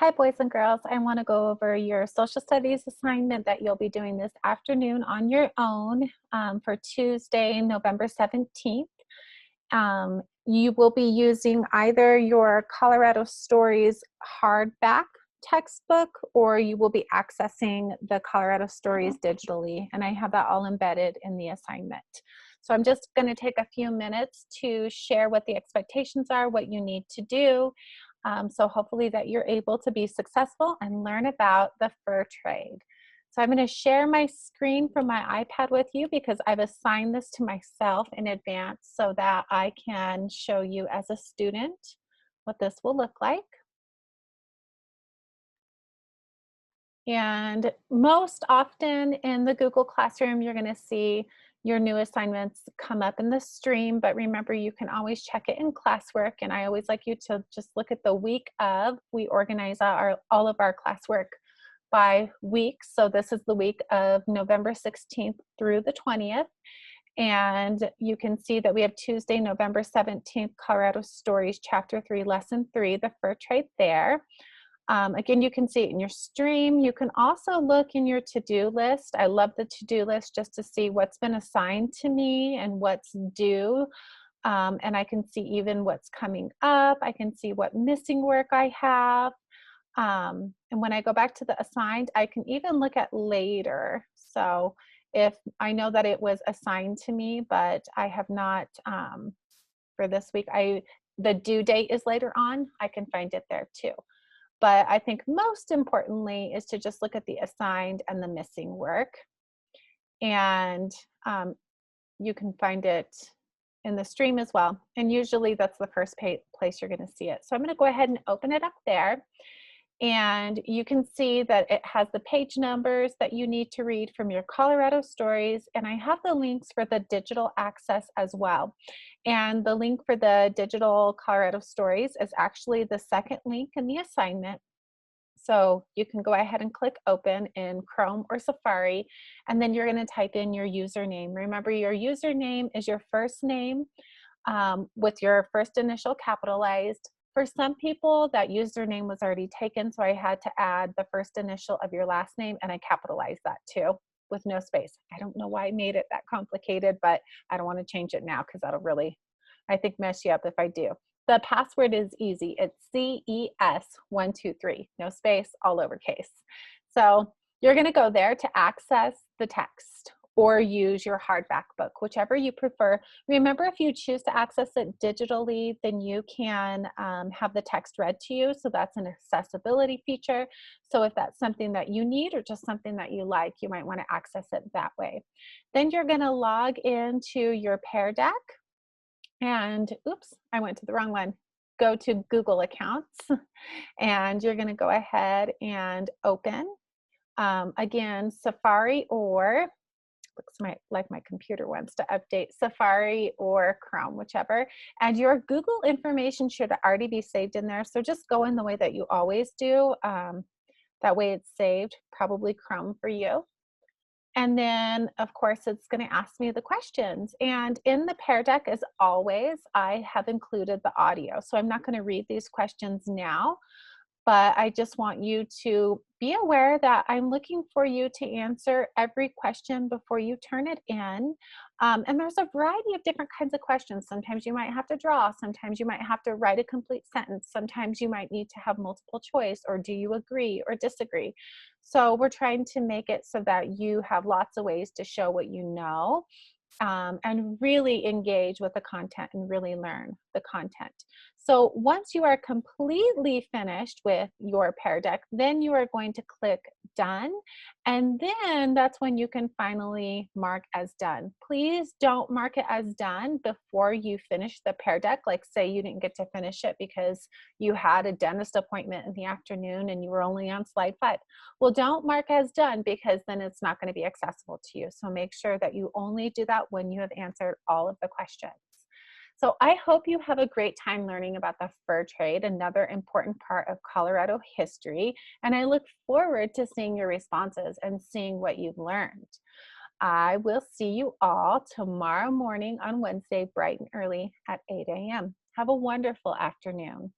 Hi, boys and girls. I want to go over your social studies assignment that you'll be doing this afternoon on your own for Tuesday, November 17th. You will be using either your Colorado Stories hardback textbook or you will be accessing the Colorado Stories digitally, and I have that all embedded in the assignment. So I'm just going to take a few minutes to share what the expectations are, what you need to do, so hopefully that you're able to be successful and learn about the fur trade. So I'm going to share my screen from my iPad with you because I've assigned this to myself in advance so that I can show you as a student what this will look like. And most often in the Google Classroom, you're going to see your new assignments come up in the stream, but remember you can always check it in classwork. And I always like you to just look at the week of. We organize all of our classwork by weeks. So this is the week of November 16th through the 20th. And you can see that we have Tuesday, November 17th, Colorado Stories, Chapter 3, Lesson 3, the fur trade there. Again, you can see it in your stream. You can also look in your to-do list. I love the to-do list just to see what's been assigned to me and what's due. And I can see even what's coming up. I can see what missing work I have. And when I go back to the assigned, I can even look at later. So if I know that it was assigned to me, but I have not, for this week, the due date is later on, I can find it there too. But I think most importantly is to just look at the assigned and the missing work. And you can find it in the stream as well. And usually that's the first place you're going to see it. So I'm going to go ahead and open it up there. And you can see that it has the page numbers that you need to read from your Colorado Stories. And I have the links for the digital access as well. And the link for the digital Colorado Stories is actually the second link in the assignment. So you can go ahead and click open in Chrome or Safari, and then you're going to type in your username. Remember, your username is your first name with your first initial capitalized. For some people, that username was already taken, so I had to add the first initial of your last name, and I capitalized that too with no space. I don't know why I made it that complicated, but I don't want to change it now because that'll really, I think, mess you up if I do. The password is easy. It's CES123, no space, all lowercase. So you're going to go there to access the text or use your hardback book, whichever you prefer. Remember, if you choose to access it digitally, then you can have the text read to you. So that's an accessibility feature. So if that's something that you need or just something that you like, you might want to access it that way. Then you're going to log into your Pear Deck. And oops, I went to the wrong one. Go to Google Accounts, and you're going to go ahead and open. Again, Safari or like my computer wants to update, Safari or Chrome, whichever. And your Google information should already be saved in there. So just go in the way that you always do. That way it's saved, probably Chrome for you. And then, of course, it's going to ask me the questions. And in the Pear Deck, as always, I have included the audio. So I'm not going to read these questions now, but I just want you to be aware that I'm looking for you to answer every question before you turn it in. And there's a variety of different kinds of questions. Sometimes you might have to draw. Sometimes you might have to write a complete sentence. Sometimes you might need to have multiple choice, or do you agree or disagree? So we're trying to make it so that you have lots of ways to show what you know. And really engage with the content and really learn the content. So once you are completely finished with your Pear Deck, then you are going to click done. And then that's when you can finally mark as done. Please don't mark it as done before you finish the Pear Deck. Like say you didn't get to finish it because you had a dentist appointment in the afternoon and you were only on slide 5. Well, don't mark as done because then it's not going to be accessible to you. So make sure that you only do that when you have answered all of the questions. So I hope you have a great time learning about the fur trade, another important part of Colorado history. And I look forward to seeing your responses and seeing what you've learned. I will see you all tomorrow morning on Wednesday, bright and early at 8 a.m. Have a wonderful afternoon.